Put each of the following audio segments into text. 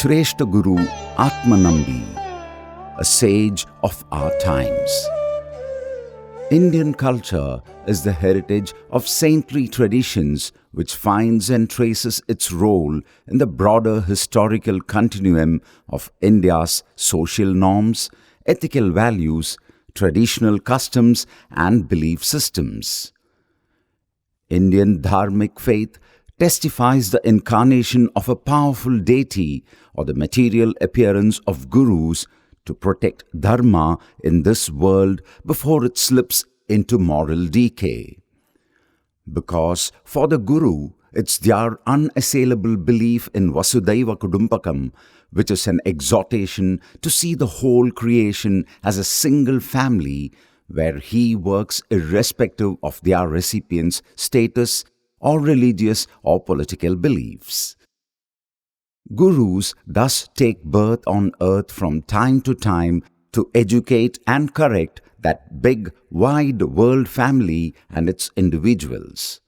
Shrestha Guru Atmanambi, a sage of our times. Indian culture is the heritage of saintly traditions which finds and traces its role in the broader historical continuum of India's social norms, ethical values, traditional customs and belief systems. Indian dharmic faith testifies the incarnation of a powerful deity or the material appearance of gurus to protect dharma in this world before it slips into moral decay. Because for the guru, it's their unassailable belief in Vasudhaiva Kudumbakam, which is an exhortation to see the whole creation as a single family where he works irrespective of their recipients' status or religious or political beliefs. Gurus thus take birth on earth from time to time to educate and correct that big, wide world family and its individuals.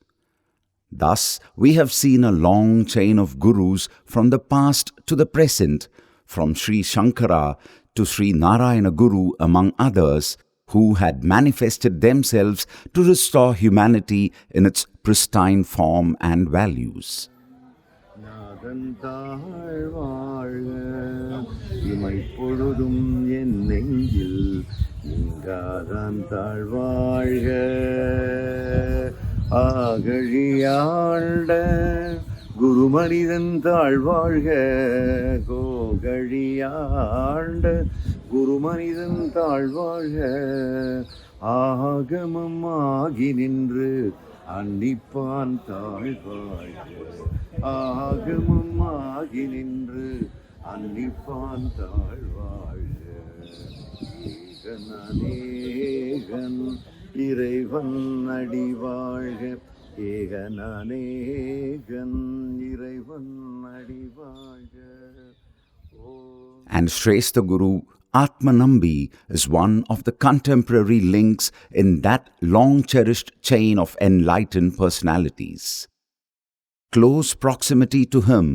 Thus, we have seen a long chain of gurus from the past to the present, from Sri Shankara to Sri Narayana Guru among others, who had manifested themselves to restore humanity in its pristine form and values. குருமனிதன் தாழ்வாழ்க கோகழியாண்ட குருமனிதன் தாழ்வாழ்க ஆகமம் ஆகி நின்று அன்னிப்பான் தாழ்வாழ்க ஆகமம் ஆகி நின்று அன்னிப்பான் தாழ்வாழ்க ஏகன் அநேகன் இறைவன் அடிவாழ்க ஏகன் அநேகன் இறைவன் அடிவாழ்க. And Shrestha Guru Atmanambi is one of the contemporary links in that long-cherished chain of enlightened personalities. Close proximity to him,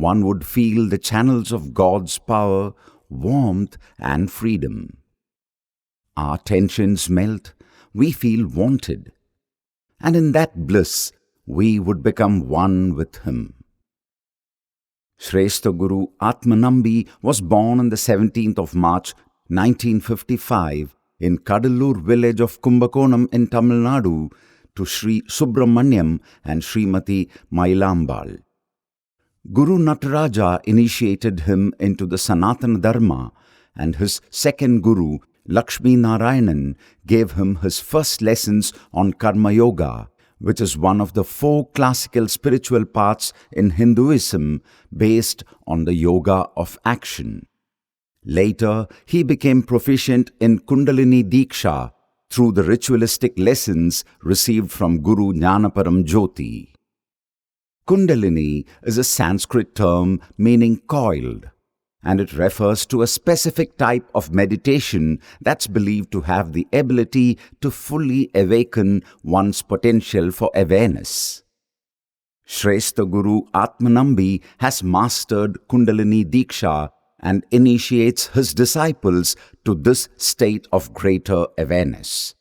one would feel the channels of God's power, warmth and freedom. Our tensions melt, we feel wanted, and in that bliss, we would become one with him. Shrestha Guru Atmanambi was born on the 17th of March 1955 in Kadalur village of Kumbakonam in Tamil Nadu to Sri Subramanyam and Srimati Mailambal. Guru Nataraja initiated him into the Sanatana Dharma, and his second Guru, Lakshmi Narayanan, gave him his first lessons on Karma Yoga, which is one of the 4 classical spiritual paths in Hinduism based on the yoga of action. Later, he became proficient in Kundalini Diksha through the ritualistic lessons received from Guru Jnanaparam Jyoti. Kundalini is a Sanskrit term meaning coiled, and it refers to a specific type of meditation that's believed to have the ability to fully awaken one's potential for awareness. Shrestha Guru Atmanambi has mastered Kundalini Diksha and initiates his disciples to this state of greater awareness.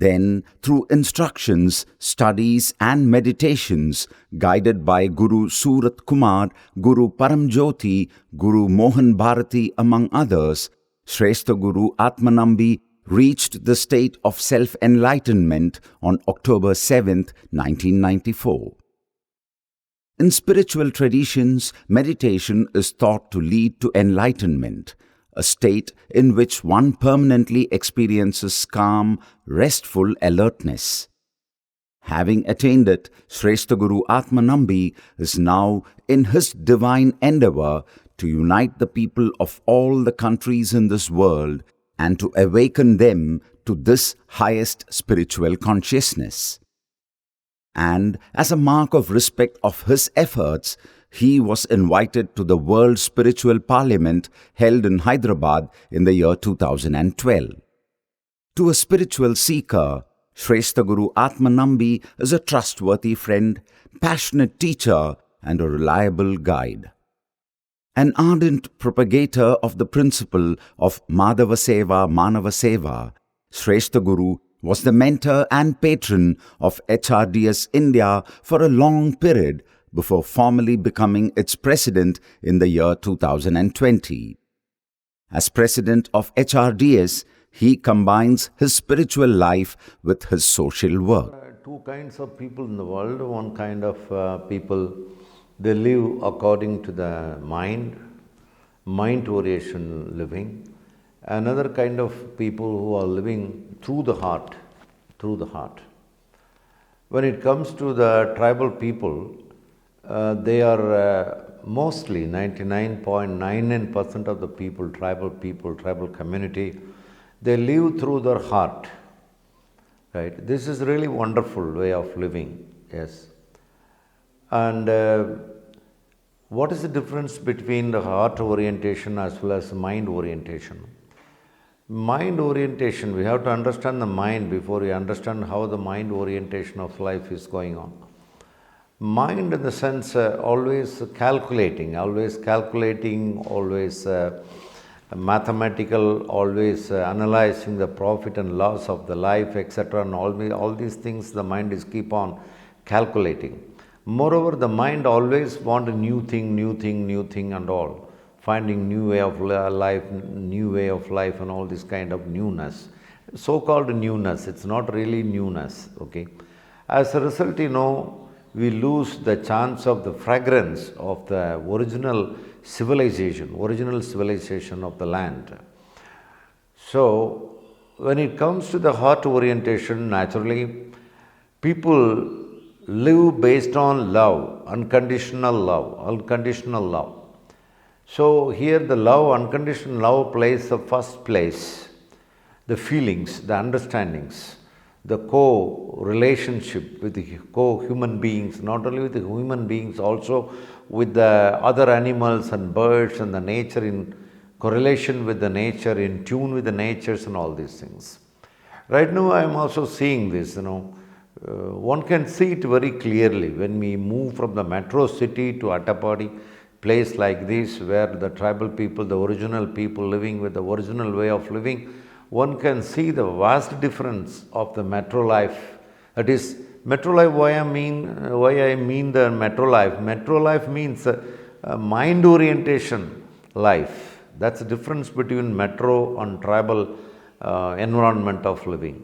Then, through instructions, studies and meditations, guided by Guru Surat Kumar, Guru Paramjyoti, Guru Mohan Bharati among others, Shrestha Guru Atmanambi reached the state of self-enlightenment on October 7th, 1994. In spiritual traditions, meditation is thought to lead to enlightenment, a state in which one permanently experiences calm, restful alertness. Having attained it, Shrestha Guru Atmanambi is now in his divine endeavor to unite the people of all the countries in this world and to awaken them to this highest spiritual consciousness. And as a mark of respect of his efforts, he was invited to the World Spiritual Parliament held in Hyderabad in the year 2012. To a spiritual seeker, Shrestha Guru Atmanambi is a trustworthy friend, passionate teacher and a reliable guide. An ardent propagator of the principle of Madhava Seva Manava Seva, Shrestha Guru was the mentor and patron of HRDS India for a long period before formally becoming its president in the year 2020. As president of HRDS, he combines his spiritual life with his social work. Two kinds of people in the world. One kind of people, they live according to the mind orientation living. Another kind of people who are living through the heart. When it comes to the tribal people, they are mostly 99.99% of the people, tribal community, they live through their heart. Right? This is really wonderful way of living, yes. And what is the difference between the heart orientation as well as mind orientation? Mind orientation, we have to understand the mind before we understand how the mind orientation of life is going on. Mind in the sense always calculating, always mathematical, always analyzing the profit and loss of the life, etc. And all these things the mind is keep on calculating. Moreover, the mind always want a new thing and all. Finding new way of life and all this kind of newness. So-called newness, it's not really newness, okay. As a result, we lose the chance of the fragrance of the original civilization of the land. So, when it comes to the heart orientation, naturally, people live based on love, unconditional love. So, here the love, unconditional love plays the first place, the feelings, the understandings, the co-relationship with the co-human beings, not only with the human beings, also with the other animals and birds and the nature, in correlation with the nature, in tune with the natures and all these things. Right now I am also seeing this, one can see it very clearly when we move from the metro city to Attapadi, place like this where the tribal people, the original people living with the original way of living, one can see the vast difference of the metro life. That is, metro life, why I mean the metro life. Metro life means mind orientation life. That's the difference between metro and tribal environment of living.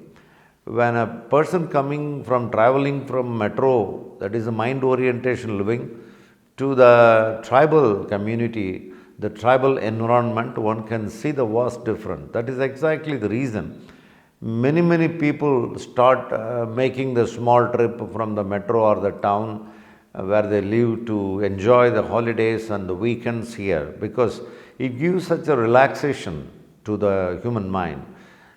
When a person traveling from metro, that is a mind orientation living, to the tribal community, the tribal environment, one can see the vast difference. That is exactly the reason many people start making the small trip from the metro or the town where they live to enjoy the holidays and the weekends here, because it gives such a relaxation to the human mind.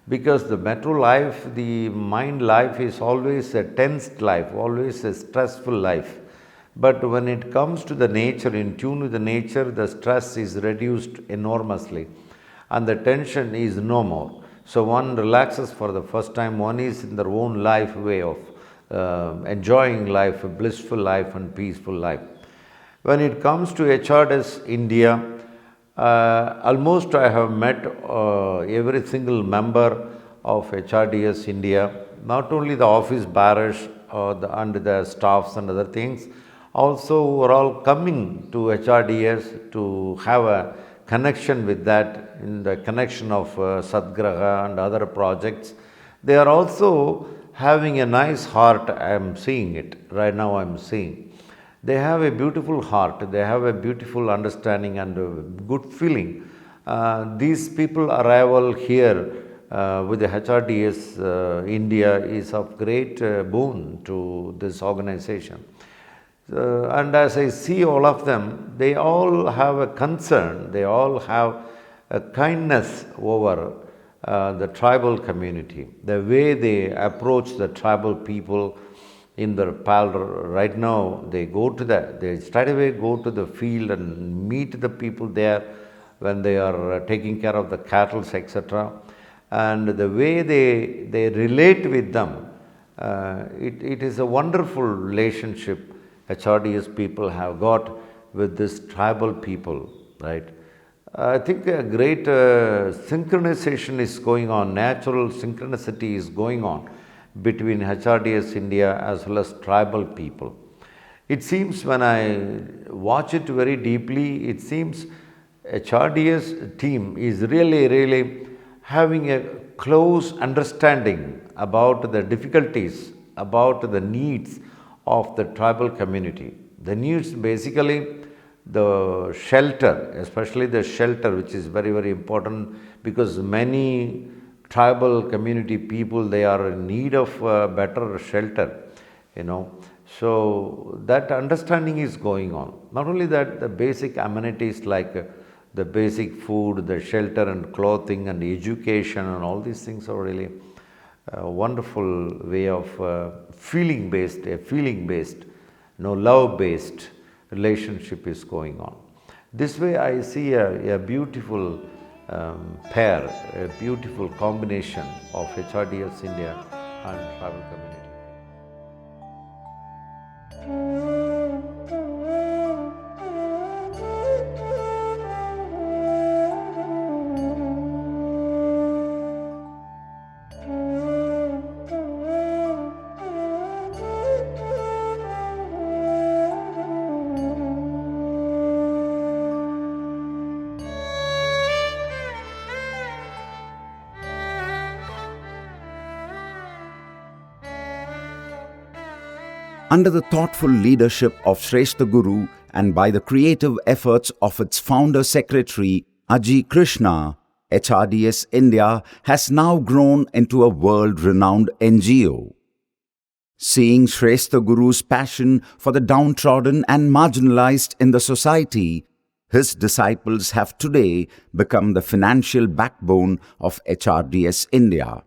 Because the metro life, the mind life is always a tensed life, always a stressful life. But when it comes to the nature, in tune with the nature, the stress is reduced enormously and the tension is no more. So one relaxes for the first time, one is in their own life way of enjoying life, a blissful life and peaceful life. When it comes to HRDS India, almost I have met every single member of HRDS India, not only the office bearers and the staffs and other things, also who are all coming to HRDS to have a connection with that, in the connection of Sadgraha and other projects. They are also having a nice heart. I am seeing it, right now I am seeing. They have a beautiful heart, they have a beautiful understanding and a good feeling. These people arrival here with the HRDS India is of great boon to this organization. And as I see all of them, they all have a concern, they all have a kindness over the tribal community. The way they approach the tribal people in their parlor, right now they straight away go to the field and meet the people there when they are taking care of the cattle, etc. And the way they relate with them, it is a wonderful relationship HRDS people have got with this tribal people. right? I think a great synchronization is going on, natural synchronicity is going on between HRDS India as well as tribal people. It seems when I watch it very deeply, it seems HRDS team is really having a close understanding about the difficulties, about the needs of the tribal community. The needs basically the shelter, especially the shelter, which is very important, because many tribal community people, they are in need of better shelter, So that understanding is going on. Not only that, the basic amenities like the basic food, the shelter and clothing and education and all these things are really a wonderful way of feeling-based, love-based relationship is going on. This way I see a beautiful pair, a beautiful combination of HRDS India and tribal community. Under the thoughtful leadership of Shrestha Guru and by the creative efforts of its founder secretary Aji Krishna, HRDS India has now grown into a world-renowned NGO. Seeing Shrestha Guru's passion for the downtrodden and marginalized in the society, his disciples have today become the financial backbone of HRDS India.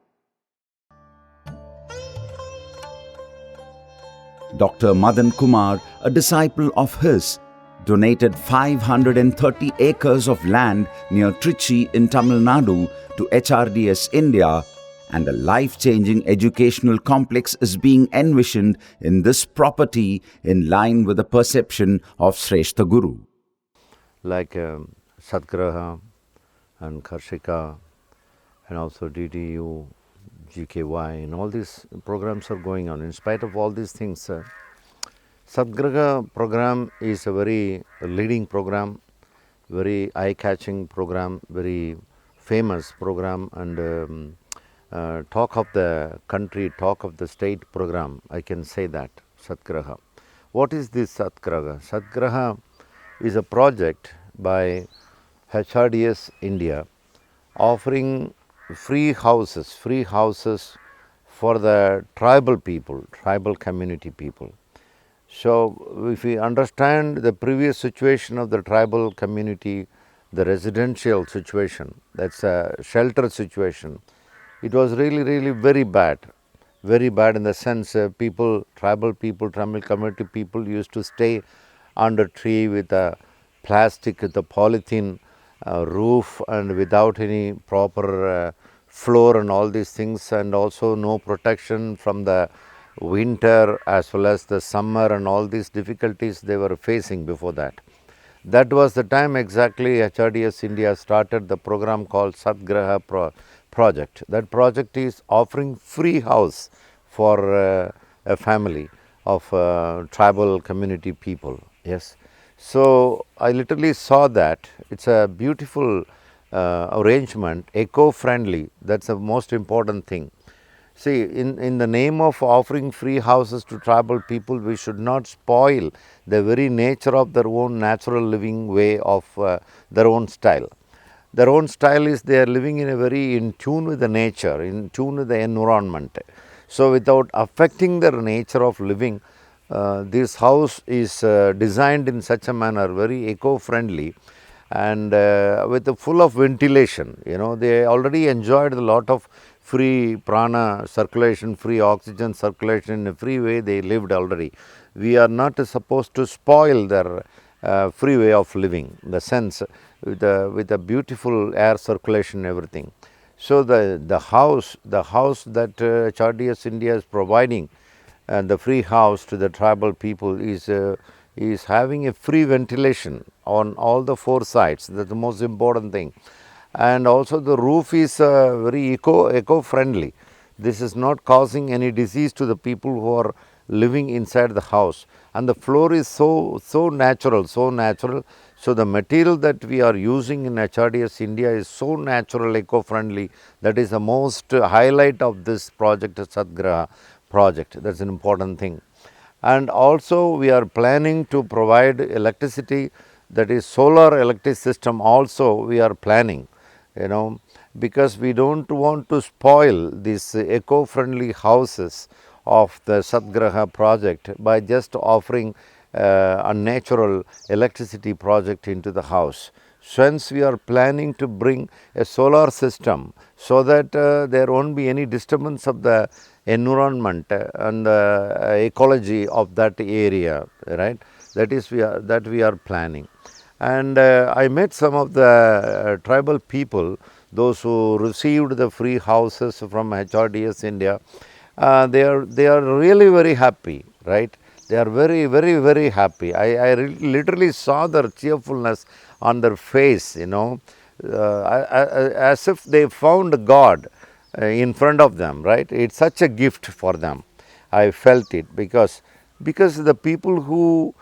Dr. Madan Kumar, a disciple of his, donated 530 acres of land near Trichy in Tamil Nadu to HRDS India, and a life-changing educational complex is being envisioned in this property in line with the perception of Shrestha Guru. Like Satgraha and Karshika and also DDU, GKY and all these programs are going on. In spite of all these things, Satgraha program is a very leading program, very eye-catching program, very famous program, and talk of the country, talk of the state program, I can say that, Satgraha. What is this Satgraha? Satgraha is a project by HRDS India offering free houses for the tribal people, tribal community people. So if we understand the previous situation of the tribal community, the residential situation, that's a shelter situation, it was really very bad in the sense tribal community people used to stay under tree with a plastic, with a polythene roof and without any proper floor and all these things, and also no protection from the winter as well as the summer and all these difficulties they were facing before that. That was the time exactly HRDS India started the program called Satgraha project. That project is offering free house for a family of tribal community people. Yes. So I literally saw that. It's a beautiful arrangement, eco-friendly. That's the most important thing. See, in the name of offering free houses to tribal people, we should not spoil the very nature of their own natural living way of their own style. Their own style is they are living in tune with the nature, in tune with the environment. So without affecting their nature of living, this house is designed in such a manner, very eco-friendly and full of ventilation. They already enjoyed a lot of free prana circulation, free oxygen circulation, in a free way they lived already. We are not supposed to spoil their free way of living, in the sense with a beautiful air circulation, everything. So the house that HRDS India is providing, and the free house to the tribal people is is having a free ventilation on all the four sides. That's the most important thing. And also the roof is very eco-friendly. This is not causing any disease to the people who are living inside the house. And the floor is so natural. So the material that we are using in HRDS India is so natural, eco-friendly. That is the most highlight of this project, Satgraha project. That's an important thing. And also we are planning to provide electricity, that is solar electric system also we are planning, because we don't want to spoil these eco-friendly houses of the Satgraha project by just offering a natural electricity project into the house. Since we are planning to bring a solar system so that there won't be any disturbance of the environment and the ecology of that area, right? That we are planning. And I met some of the tribal people, those who received the free houses from HRDS India. They are really very happy, right? They are very happy. I literally saw their cheerfulness on their face, as if they found God in front of them, right? It's such a gift for them. I felt it because the people who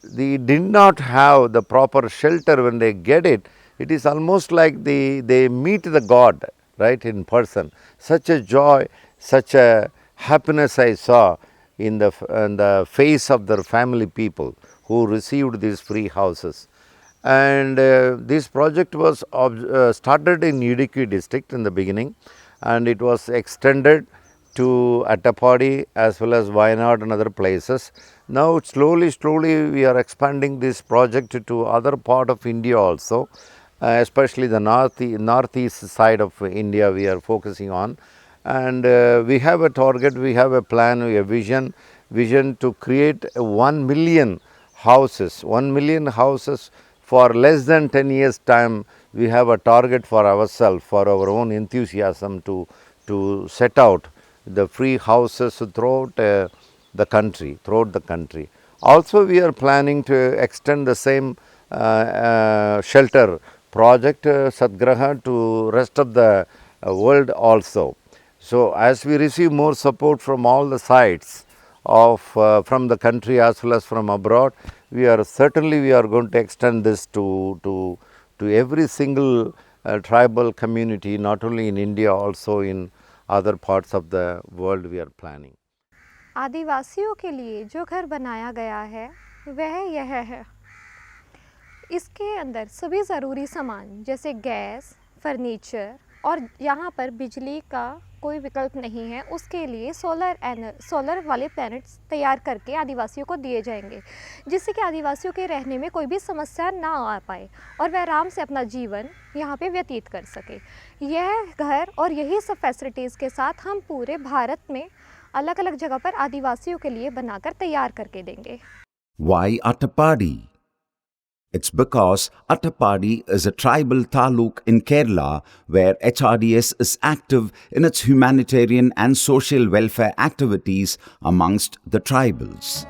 they did not have the proper shelter, when they get it, it is almost like they meet the God, right, in person. Such a joy, such a happiness I saw in the face of their family people who received these free houses. And this project was started in Idukki district in the beginning, and it was extended to Attapadi as well as Wayanad and other places. Now slowly we are expanding this project to other part of India also, especially the northeast side of India we are focusing on. And we have a target, we have a plan, we have vision to create 1 million houses. 1 million houses for less than 10 years time. We have a target for ourselves, for our own enthusiasm to set out the free houses throughout the country. Also we are planning to extend the same shelter project Satgraha to rest of the world also. So as we receive more support from all the sides of from the country as well as from abroad, we are going to extend this to every single tribal community, not only in India, also in other parts of the world we are planning. आदिवासियों के लिए जो घर बनाया गया है वह यह है। इसके अंदर सभी ज़रूरी सामान जैसे गैस, फर्नीचर और यहाँ पर बिजली का कोई विकल्प नहीं है, उसके लिए सोलर वाले पैनल्स तैयार करके आदिवासियों को दिए जाएंगे, जिससे कि आदिवासियों के रहने में कोई भी समस्या ना आ पाए और वह आराम से अपना जीवन यहाँ पे व्यतीत कर सके। यह घर और यही सब फैसिलिटीज़ के साथ हम पूरे भारत में अलग अलग जगह पर आदिवासियों के लिए बनाकर तैयार करके देंगे। Why Attapadi? It's because Attapadi is a tribal taluk in Kerala where HRDS is active in its humanitarian and social welfare activities amongst the tribals.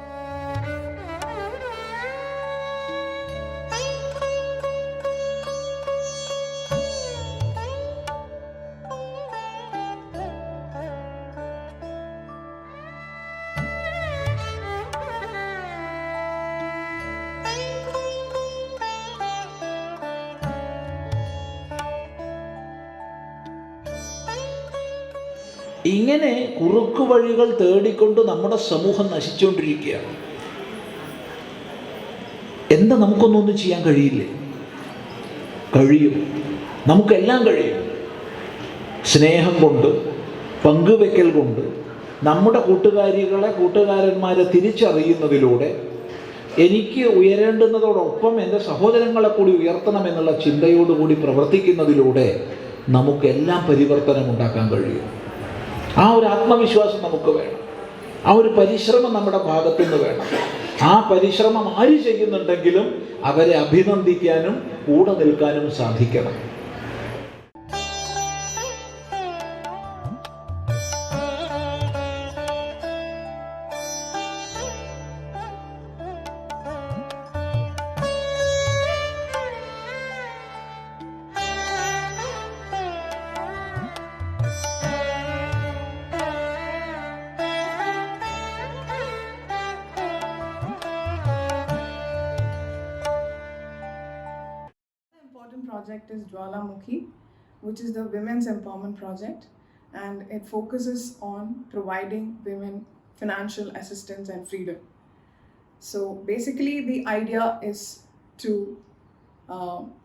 ഇങ്ങനെ കുറുക്കു വഴികൾ തേടിക്കൊണ്ട് നമ്മുടെ സമൂഹം നശിച്ചുകൊണ്ടിരിക്കുകയാണ്. എന്താ നമുക്കൊന്നും ചെയ്യാൻ കഴിയില്ലേ? കഴിയും, നമുക്കെല്ലാം കഴിയും. സ്നേഹം കൊണ്ട്, പങ്കുവെക്കൽ കൊണ്ട്, നമ്മുടെ കൂട്ടുകാരന്മാരെ തിരിച്ചറിയുന്നതിലൂടെ, എനിക്ക് ഉയരേണ്ടുന്നതോടൊപ്പം എൻ്റെ സഹോദരങ്ങളെ കൂടി ഉയർത്തണമെന്നുള്ള ചിന്തയോടുകൂടി പ്രവർത്തിക്കുന്നതിലൂടെ നമുക്കെല്ലാം പരിവർത്തനം ഉണ്ടാക്കാൻ കഴിയും. ആ ഒരു ആത്മവിശ്വാസം നമുക്ക് വേണം, ആ ഒരു പരിശ്രമം നമ്മുടെ ഭാഗത്തുനിന്ന് വേണം. ആ പരിശ്രമം ആര് ചെയ്യുന്നുണ്ടെങ്കിലും അവരെ അഭിനന്ദിക്കാനും കൂടെ നിൽക്കാനും സാധിക്കണം. project is Jwalamukhi, which is the Women's Empowerment Project, and it focuses on providing women financial assistance and freedom. So basically, the idea is to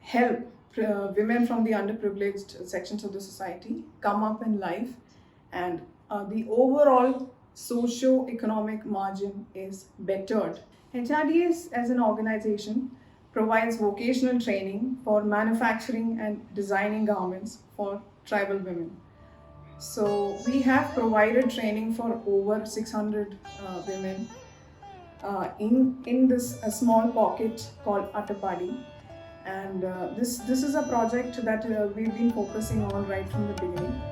help women from the underprivileged sections of the society come up in life, and the overall socio-economic margin is bettered. HRDS as an organization provides vocational training for manufacturing and designing garments for tribal women. So we have provided training for over 600 women in this small pocket called Attapadi. And this is a project that we've been focusing on right from the beginning.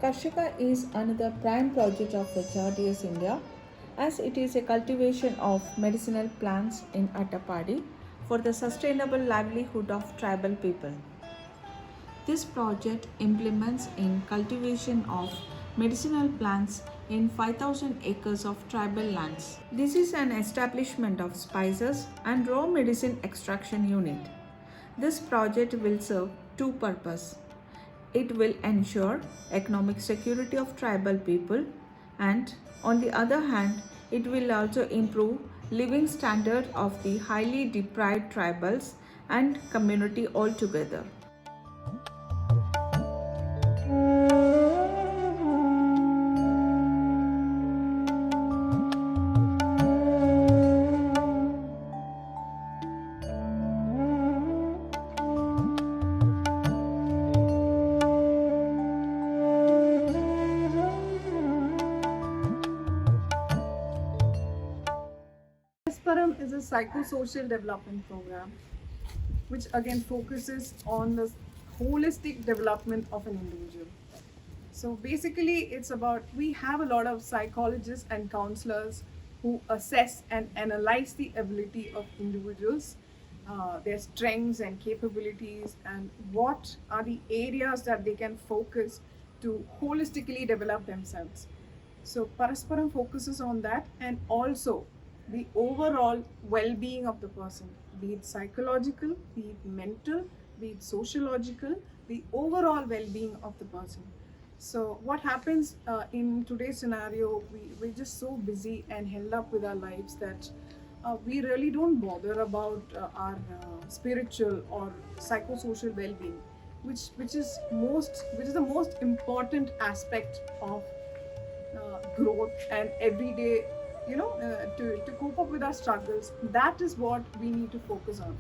Karshika is another prime project of HRDS India, as it is a cultivation of medicinal plants in Attapadi for the sustainable livelihood of tribal people. This project implements in cultivation of medicinal plants in 5,000 acres of tribal lands. This is an establishment of spices and raw medicine extraction unit. This project will serve two purposes. It will ensure economic security of tribal people, and on the other hand, it will also improve living standard of the highly deprived tribals and community altogether. Param is a psychosocial development program which again focuses on the holistic development of an individual. So basically it's about, we have a lot of psychologists and counselors who assess and analyze the ability of individuals, their strengths and capabilities, and what are the areas that they can focus to holistically develop themselves. So Parasparam focuses on that, and also the overall well-being of the person, be it psychological, be it mental, be it sociological, the overall well-being of the person. So what happens in today's scenario, we're just so busy and held up with our lives that we really don't bother about our spiritual or psychosocial well-being, which is the most important aspect of growth and everyday, to cope up with our struggles. That is what we need to focus on.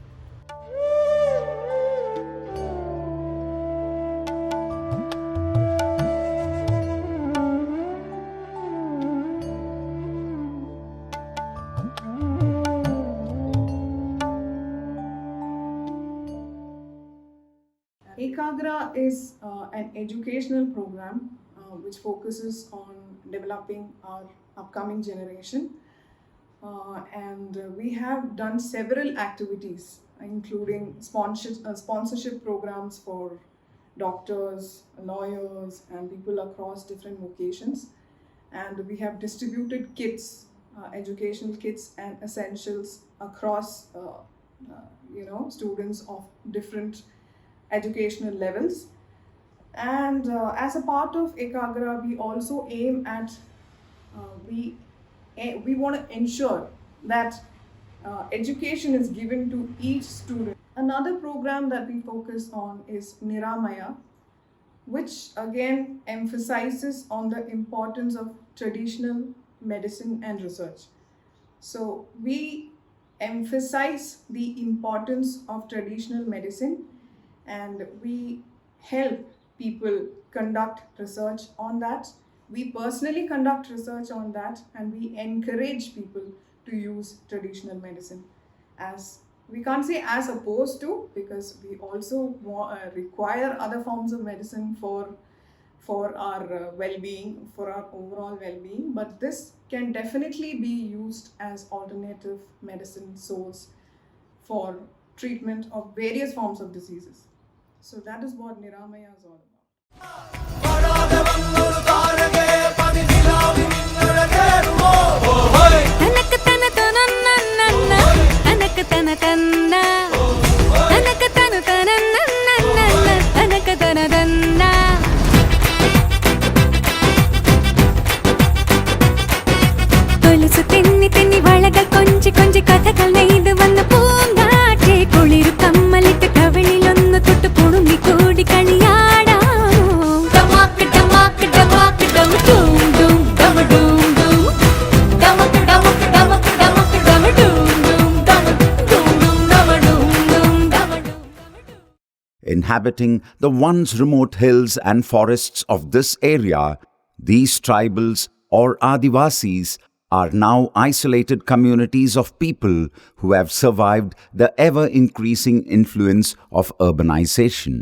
Ekagra is an educational program which focuses on developing our upcoming generation, and we have done several activities including sponsorship programs for doctors, lawyers, and people across different vocations, and we have distributed kits, educational kits and essentials across students of different educational levels. And as a part of Ekagra, we also aim at we want to ensure that education is given to each student. Another program that we focus on is Niramaya, which again emphasizes on the importance of traditional medicine and research. So we emphasize the importance of traditional medicine, and we help people conduct research on that. We personally conduct research on that, and we encourage people to use traditional medicine. As we can't say as opposed to, because we also require other forms of medicine for our well-being, for our overall well-being, but this can definitely be used as alternative medicine source for treatment of various forms of diseases. So that is what Niramaya is all about. കൊലുസു തെന്നി തെന്നി വളകൾ കൊഞ്ചി കൊഞ്ചി കഥകൾ നെയ്ത് വന്ന പൂങ്കാറ്റെ കുളിരു കമ്മലിട്ട് കവിളിലൊന്ന് തൊട്ട് കുടുങ്ങി കൂടി കളിയാടാമോ ഡമാക്ക് ഡമാക്ക് ഡമാക്ക് ഡം ഡൂം ഡൂം ഡമ ഡൂം ഡൂം ഡമക്ക് ഡമക്ക് ഡമക്ക് ഡമക്ക് ഡമ ഡൂം ഡൂം ഡമ ഡൂം ഡൂം ഡമ ഡൂം ഡൂം ഡമ ഡൂം. Inhabiting the once remote hills and forests of this area, these tribals or Adivasis are now isolated communities of people who have survived the ever-increasing influence of urbanization.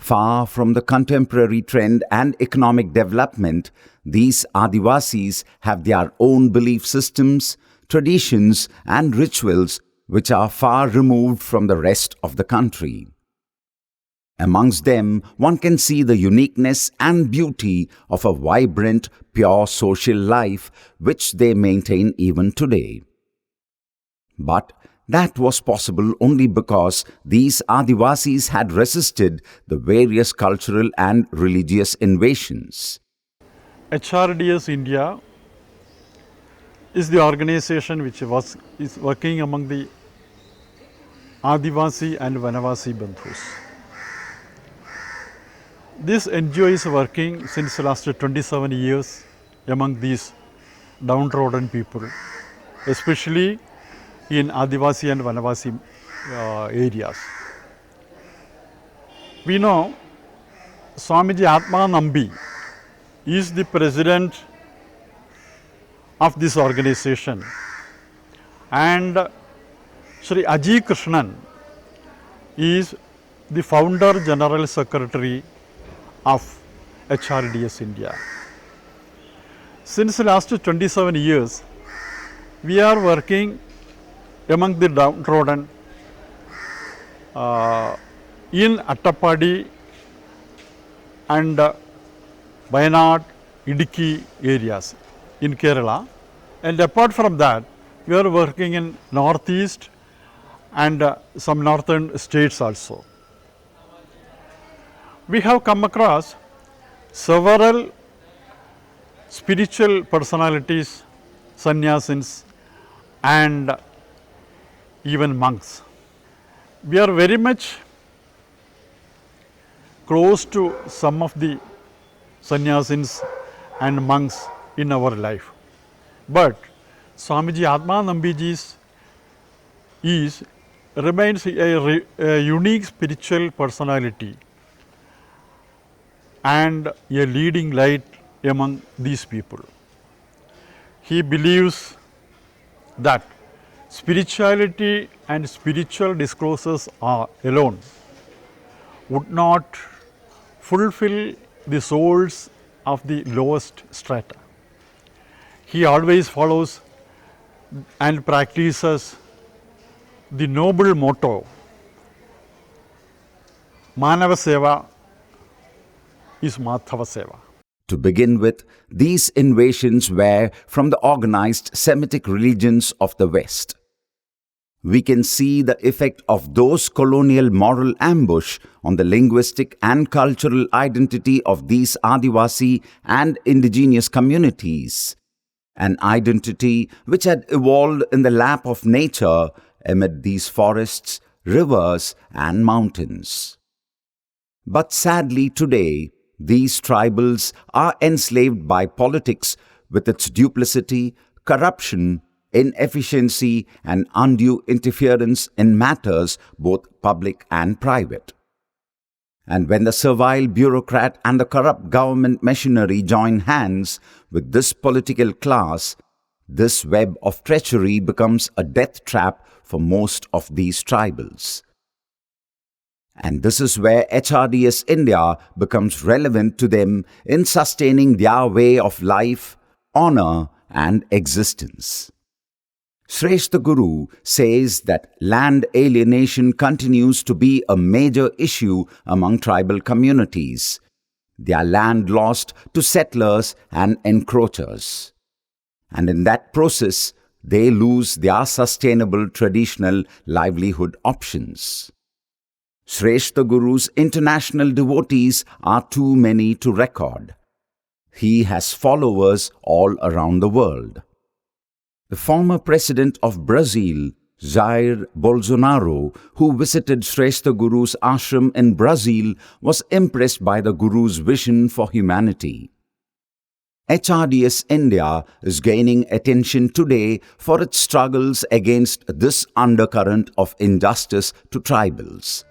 Far from the contemporary trend and economic development, these Adivasis have their own belief systems, traditions and rituals which are far removed from the rest of the country. Amongst them, one can see the uniqueness and beauty of a vibrant, pure social life which they maintain even today. But that was possible only because these Adivasis had resisted the various cultural and religious invasions. HRDS India is the organization which is working among the Adivasi and Vanavasi Bandhus. This NGO is working since the last 27 years among these downtrodden people, especially in Adivasi and Vanavasi areas. We know Swamiji Atmanambi is the president of this organization, and Shri Aji Krishnan is the founder general secretary of HRDS India. Since the last 27 years, we are working among the downtrodden in Attapadi and Wayanad, Idukki areas in Kerala. And apart from that, we are working in northeast and some northern states also. We have come across several spiritual personalities, sannyasins and even monks. We are very much close to some of the sannyasins and monks in our life. But Swamiji Atmanambiji's remains a unique spiritual personality and a leading light among these people. He believes that spirituality and spiritual discourses alone would not fulfill the souls of the lowest strata. He always follows and practices the noble motto, Manava Seva is Madhava Seva. To begin with, these invasions were from the organized Semitic religions of the West. We can see the effect of those colonial moral ambush on the linguistic and cultural identity of these Adivasi and indigenous communities, an identity which had evolved in the lap of nature amid these forests, rivers and mountains. But sadly today, these tribals are enslaved by politics with its duplicity, corruption, inefficiency and undue interference in matters both public and private. And when the servile bureaucrat and the corrupt government machinery join hands with this political class, this web of treachery becomes a death trap for most of these tribals. And this is where HRDS India becomes relevant to them in sustaining their way of life, honor and existence. Shrestha Guru says that land alienation continues to be a major issue among tribal communities. Their land lost to settlers and encroachers. And in that process, they lose their sustainable traditional livelihood options. Shrestha Guru's international devotees are too many to record. He has followers all around the world. The former president of Brazil, Jair Bolsonaro, who visited Shrestha Guru's ashram in Brazil, was impressed by the Guru's vision for humanity. HRDS India is gaining attention today for its struggles against this undercurrent of injustice to tribals.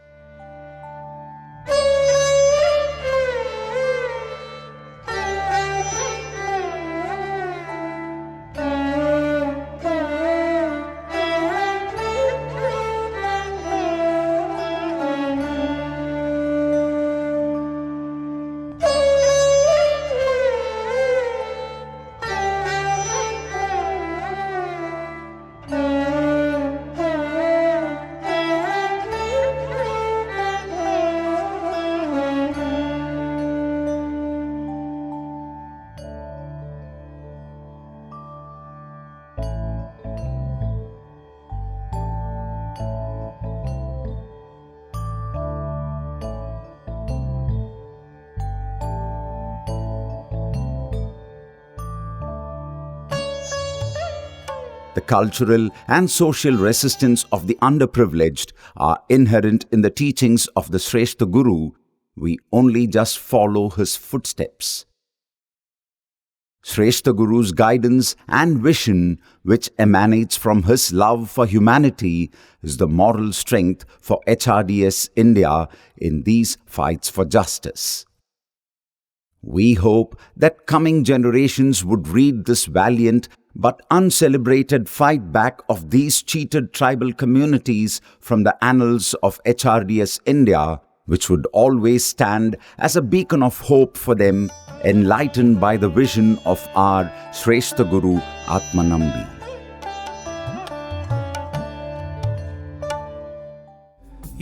The cultural and social resistance of the underprivileged are inherent in the teachings of the Shrestha Guru. We only just follow his footsteps. Shrestha Guru's guidance and vision, which emanates from his love for humanity, is the moral strength for HRDS India in these fights for justice. We hope that coming generations would read this valiant but uncelebrated fight back of these cheated tribal communities from the annals of HRDS India, which would always stand as a beacon of hope for them, enlightened by the vision of our Shrestha Guru Atmanambi.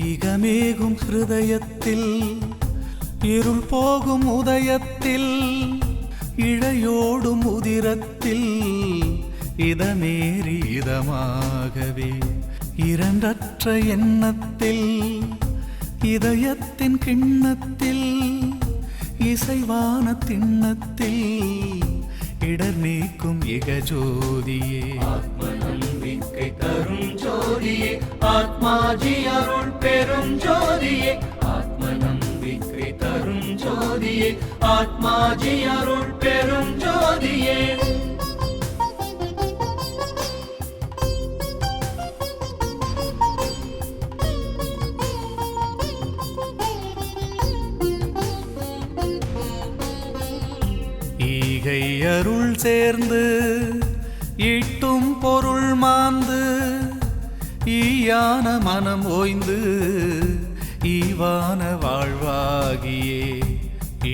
இகமேகும் ஹிருதயத்தில் இருள் போகும் உதயத்தில் இழையோடும் உதிரத்தில் இதமேறி இதமாகவே இரண்டற்ற எண்ணத்தில் இதயத்தின் கிண்ணத்தில் இசைவான திண்ணத்தில் இடர் நீக்கும் இகஜோதியே ஆத்ம நம்பிக்கை தரும் ஜோதியே ஆத்மாஜி அருள் பெரும் ஜோதியே ஆத்ம நம்பிக்கை தரும் ஜோதியே ஆத்மாஜி அருள் பெரும் ஜோதியே ஈகை அருள் சேர்ந்து ஈட்டும் பொருள் மாந்து ஈயான மனம் ஓய்ந்து ஈவான வாழ்வாகியே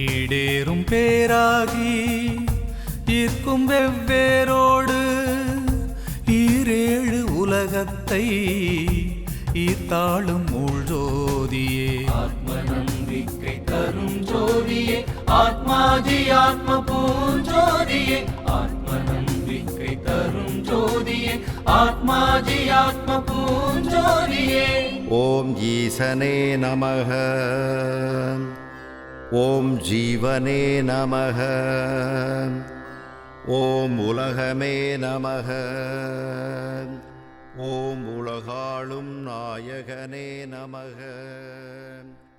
ஈடேறும் பேராகி ஈர்க்கும் வெவ்வேரோடு ஈரேழு உலகத்தை ஈர்த்தாளும் மூழ்ஜோதியே ஆத்ம நம்பிக்கை தரும் ஜோதியே ஆத்மாஜி ஆத்ம பூஞ்சோதியே ஆத்ம நம்பிக்கை தரும் ஜோதியே ஆத்மாஜி ஆத்ம பூஞ்சோதியே ஓம் ஈசனே நமः ஓம் ஜீவனே நமः ஓம் உலகமே நமः ஓம் உலகாளும் நாயகனே நமः